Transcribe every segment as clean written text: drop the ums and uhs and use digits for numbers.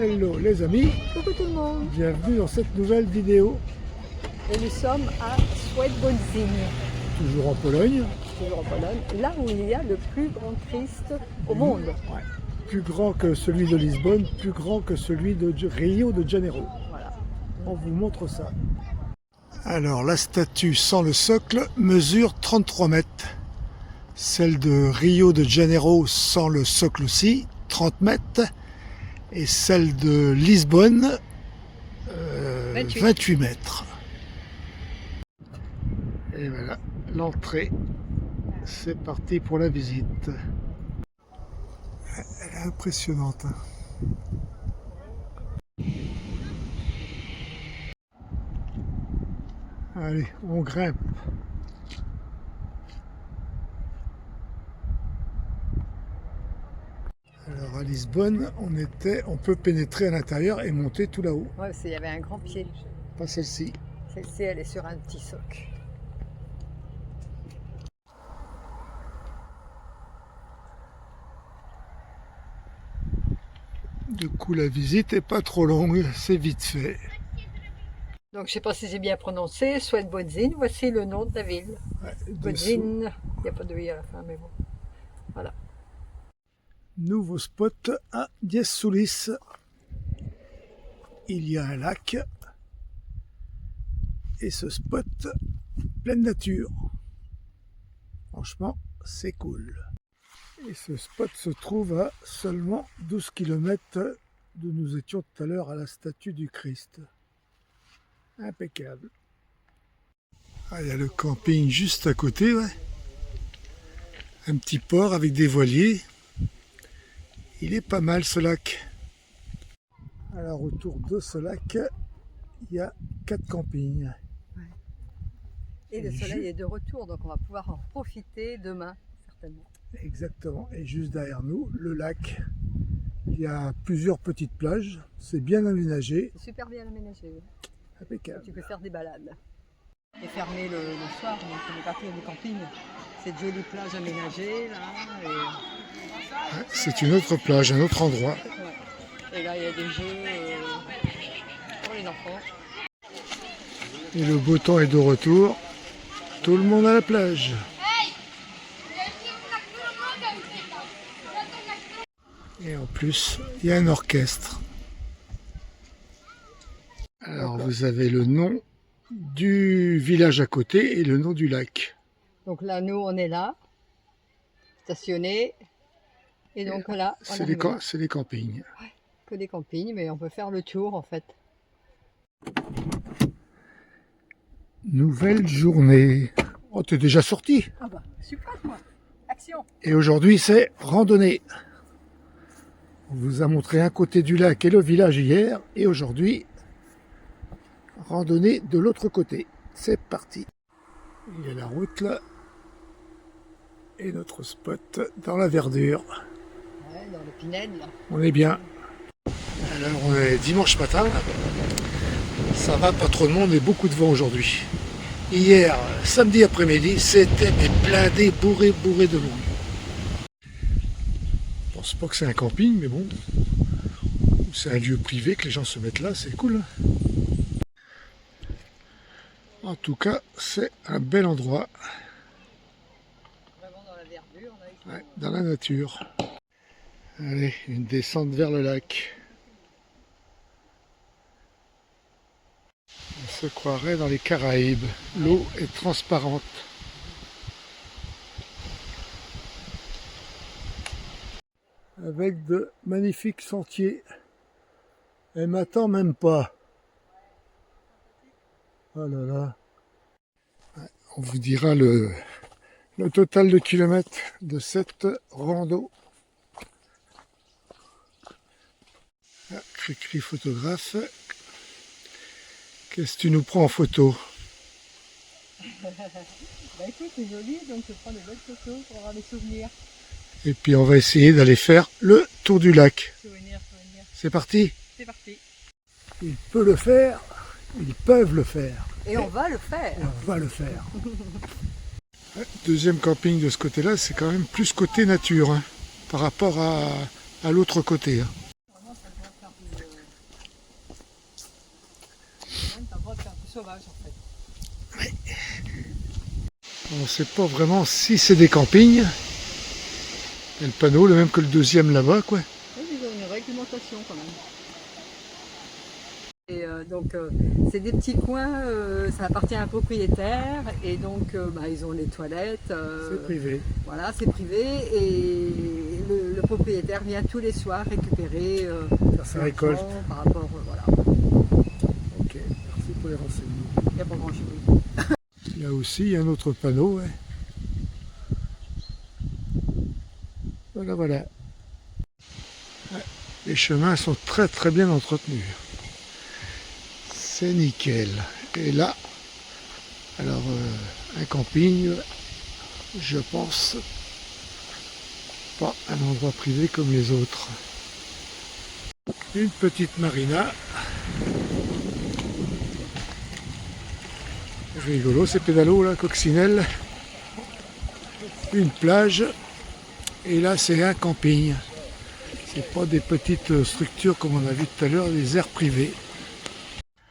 Hello les amis, Coucou tout le monde. bienvenue dans cette nouvelle vidéo, Et nous sommes à Świebodzin, toujours en Pologne. toujours en Pologne, là où il y a le plus grand Christ au monde. Ouais. Plus grand que celui de Lisbonne, plus grand que celui de Rio de Janeiro. Voilà. On vous montre ça. Alors la statue sans le socle mesure 33 mètres. Celle de Rio de Janeiro sans le socle aussi, 30 mètres. Et celle de Lisbonne, 28 mètres. Et voilà, l'entrée. C'est parti pour la visite. Elle est impressionnante. Allez, on grimpe. Alors à Lisbonne, on peut pénétrer à l'intérieur et monter tout là-haut. Ouais, il y avait un grand pied. Pas celle-ci. Celle-ci, elle est sur un petit socle. Du coup, la visite est pas trop longue, c'est vite fait. Donc, je ne sais pas si j'ai bien prononcé, Świebodzin, voici le nom de la ville. Ouais, Bodzin, il n'y a pas de i à la fin, mais bon. Voilà. Nouveau spot à Diessoulis. Il y a un lac. Et ce spot, pleine nature. Franchement, c'est cool. Et ce spot se trouve à seulement 12 km d'où nous étions tout à l'heure à la statue du Christ. Impeccable. Ah, il y a le camping juste à côté, ouais. Un petit port avec des voiliers. Il est pas mal ce lac. Alors autour de ce lac, il y a 4 campings. Et le soleil est de retour, donc on va pouvoir en profiter demain, certainement. Exactement. Et juste derrière nous, le lac. Il y a plusieurs petites plages. C'est bien aménagé. C'est super bien aménagé. Impeccable. Tu peux faire des balades. C'est fermé le soir, donc on est parti du camping. Cette jolie plage aménagée, là. Ouais, c'est une autre plage, un autre endroit. Et là, il y a des jeux pour les enfants. Et le beau temps est de retour. Tout le monde à la plage. Et en plus, il y a un orchestre. Alors vous avez le nom du village à côté et le nom du lac. Donc là, nous, on est là, stationnés. Et donc là, C'est les campings. Ouais, que des campings, mais on peut faire le tour en fait. Nouvelle journée. Oh, t'es déjà sorti. Ah bah, super moi. Action. Et aujourd'hui, c'est randonnée. On vous a montré un côté du lac et le village hier. Et aujourd'hui, randonnée de l'autre côté. C'est parti. Il y a la route là. Et notre spot dans la verdure. Ouais, dans le Pinède là. On est bien. Alors on est dimanche matin. Ça va, pas trop de monde et beaucoup de vent aujourd'hui. Hier, samedi après-midi, c'était blindé, bourré de monde. Je pense pas que c'est un camping, mais bon. C'est un lieu privé que les gens se mettent là, c'est cool. En tout cas, c'est un bel endroit. Vraiment dans la verdure. Ouais, dans la nature. Allez, une descente vers le lac. On se croirait dans les Caraïbes. L'eau est transparente. Avec de magnifiques sentiers. Elle m'attend même pas. Oh là là. Ouais, on vous dira le total de kilomètres de cette rando. Ah, Cricri photographe. Qu'est-ce que tu nous prends en photo? Bah écoute, c'est joli, donc je prends des belles photos pour avoir des souvenirs. Et puis on va essayer d'aller faire le tour du lac. Souvenirs. C'est parti? C'est parti. Il peut le faire, ils peuvent le faire. Et on va le faire. Et on va le faire. Deuxième camping de ce côté-là, c'est quand même plus côté nature, hein, par rapport à l'autre côté. Hein. sauvage en fait. On ne sait pas vraiment si c'est des campings. Il y a le panneau, le même que le deuxième là-bas, quoi. Oui, ils ont une réglementation quand même. Et donc c'est des petits coins, ça appartient à un propriétaire et donc ils ont les toilettes. C'est privé. Voilà, c'est privé et le propriétaire vient tous les soirs récupérer Faire sa récolte. par rapport, voilà. Ok, merci pour les renseignements. Il n'y a pas grand chose. Là aussi, il y a un autre panneau. Ouais. Voilà, voilà. Ouais, les chemins sont très très bien entretenus. C'est nickel. Et là, alors un camping, je pense, pas un endroit privé comme les autres. Une petite marina. C'est rigolo, ces pédalos là, coccinelle. Une plage. Et là, c'est un camping. C'est pas des petites structures comme on a vu tout à l'heure, des aires privées.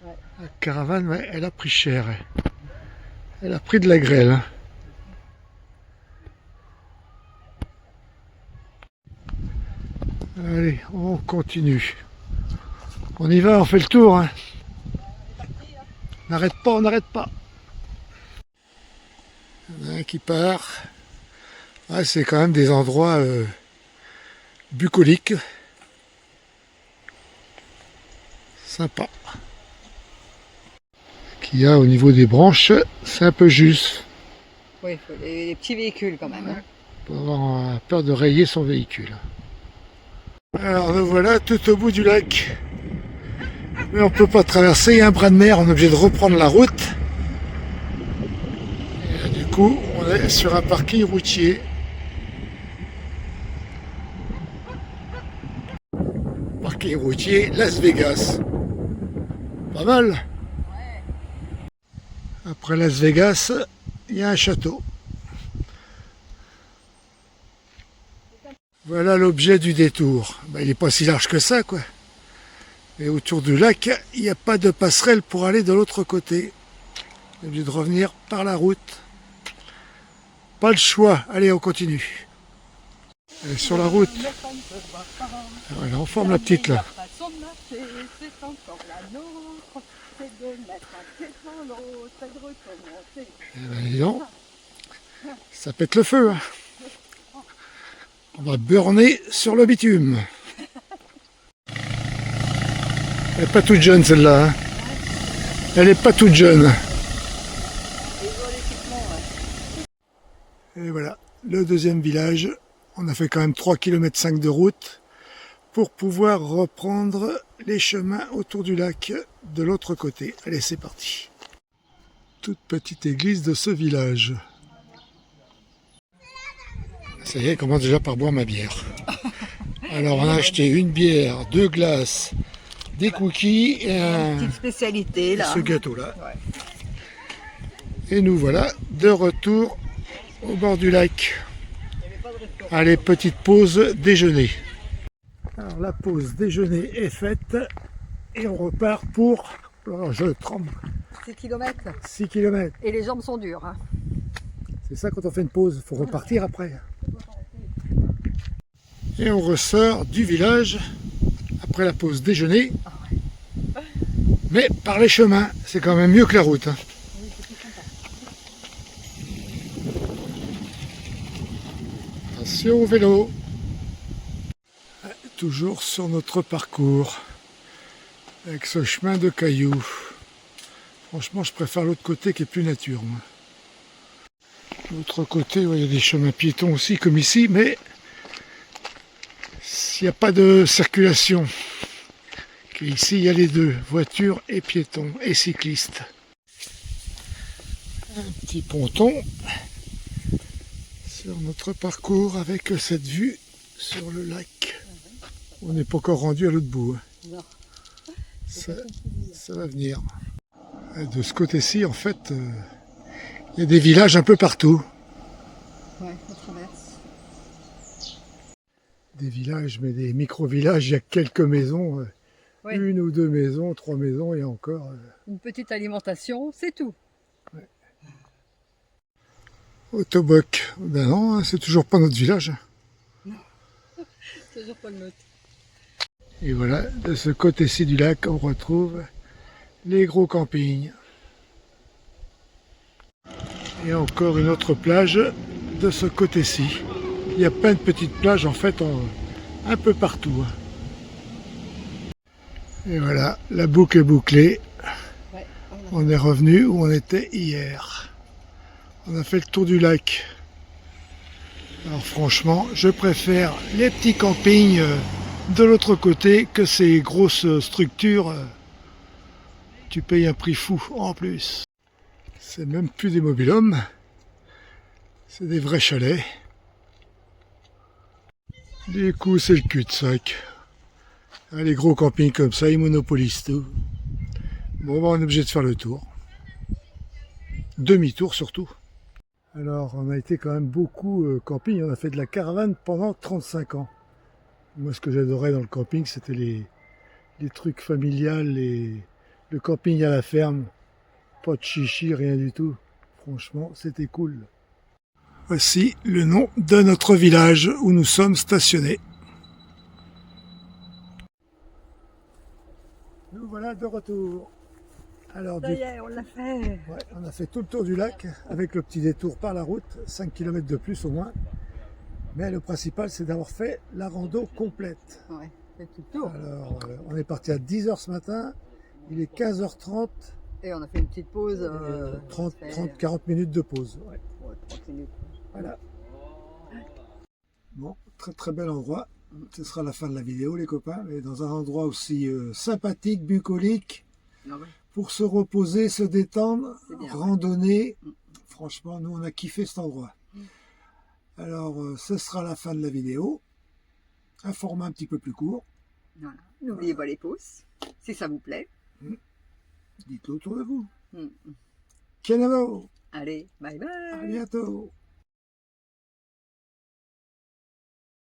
Ouais. La caravane, ouais, elle a pris cher. Elle a pris de la grêle. Hein. Allez, on continue. On y va, on fait le tour. Hein. On n'arrête pas, on n'arrête pas. Il y en a un qui part. Ah, c'est quand même des endroits bucoliques. Sympa. Ce qu'il y a au niveau des branches, c'est un peu juste. Oui, il faut les petits véhicules quand même. Hein. Pour avoir peur de rayer son véhicule. Alors nous voilà tout au bout du lac. Mais on ne peut pas traverser, il y a un bras de mer, on est obligé de reprendre la route. Et là, du coup, on est sur un parking routier. Parking routier Las Vegas. Pas mal. Après Las Vegas, il y a un château. Voilà l'objet du détour. Il n'est pas si large que ça, quoi. Et autour du lac, il n'y a pas de passerelle pour aller de l'autre côté. On est obligé de revenir par la route. Pas le choix. Allez, on continue. Allez, sur la route. Voilà, on forme la petite là. Dis donc, ça pète le feu. Hein. On va burner sur le bitume. Elle n'est pas toute jeune celle-là. Hein. Elle n'est pas toute jeune. Et voilà, le deuxième village. On a fait quand même 3,5 km de route pour pouvoir reprendre les chemins autour du lac de l'autre côté. Allez, c'est parti. Toute petite église de ce village. Ça y est, elle commence déjà par boire ma bière. Alors on a acheté une bière, 2 glaces, des cookies et une petite spécialité là. Ce gâteau là. Ouais. Et nous voilà de retour au bord du lac. Allez, petite pause déjeuner. Alors la pause déjeuner est faite et on repart pour, oh, je tremble, 6 km. 6 km. Et les jambes sont dures. Hein. C'est ça quand on fait une pause, il faut repartir après. Et on ressort du village après la pause déjeuner. Mais par les chemins, c'est quand même mieux que la route. Hein. Attention au vélo. Toujours sur notre parcours, avec ce chemin de cailloux. Franchement, je préfère l'autre côté qui est plus nature. L'autre côté, ouais, il y a des chemins piétons aussi, comme ici, mais s'il n'y a pas de circulation. Ici, il y a les deux, voitures et piétons et cyclistes. Un petit ponton sur notre parcours avec cette vue sur le lac. On n'est pas encore rendu à l'autre bout. Non. Ça va venir. Et de ce côté-ci, en fait, il y a des villages un peu partout. Ouais, on traverse. Des villages, mais des micro-villages, il y a quelques maisons Oui. Une ou deux maisons, trois maisons et encore. Une petite alimentation, c'est tout. Autoboc, ben non, hein, c'est toujours pas notre village. Toujours pas le nôtre. Et voilà, de ce côté-ci du lac, on retrouve les gros campings. Et encore une autre plage de ce côté-ci. Il y a plein de petites plages en fait un peu partout. Et voilà, la boucle est bouclée. Ouais, On est revenu où on était hier. On a fait le tour du lac. Alors franchement, je préfère les petits campings de l'autre côté que ces grosses structures. Tu payes un prix fou en plus. C'est même plus des mobil-homes, c'est des vrais chalets. Du coup, c'est le cul-de-sac. Les gros campings comme ça, ils monopolisent tout. Bon, bah, on est obligé de faire le tour. Demi-tour surtout. Alors, on a été quand même beaucoup camping. On a fait de la caravane pendant 35 ans. Moi, ce que j'adorais dans le camping, c'était les trucs familiales, le camping à la ferme. Pas de chichi, rien du tout. Franchement, c'était cool. Voici le nom de notre village où nous sommes stationnés. Nous voilà de retour. Alors, Ça y est, on l'a fait. ouais, on a fait tout le tour du lac avec le petit détour par la route, 5 km de plus au moins. Mais le principal, c'est d'avoir fait la rando complète. Ouais, c'est tout le tour. Alors, on est parti à 10 h ce matin, il est 15 h 30, Et on a fait une petite pause. 40 minutes de pause. Ouais. Ouais, 30 minutes. Voilà. Bon, très très bel endroit. Ce sera la fin de la vidéo les copains, mais dans un endroit aussi sympathique, bucolique, Ah ouais. pour se reposer, se détendre, C'est bien, randonner. Ouais. Franchement, nous on a kiffé cet endroit. Alors, ce sera la fin de la vidéo. Un format un petit peu plus court. Voilà. N'oubliez pas les pouces, si ça vous plaît. Dites-le autour de vous. Mm. Kenavo, Allez, bye bye. à bientôt.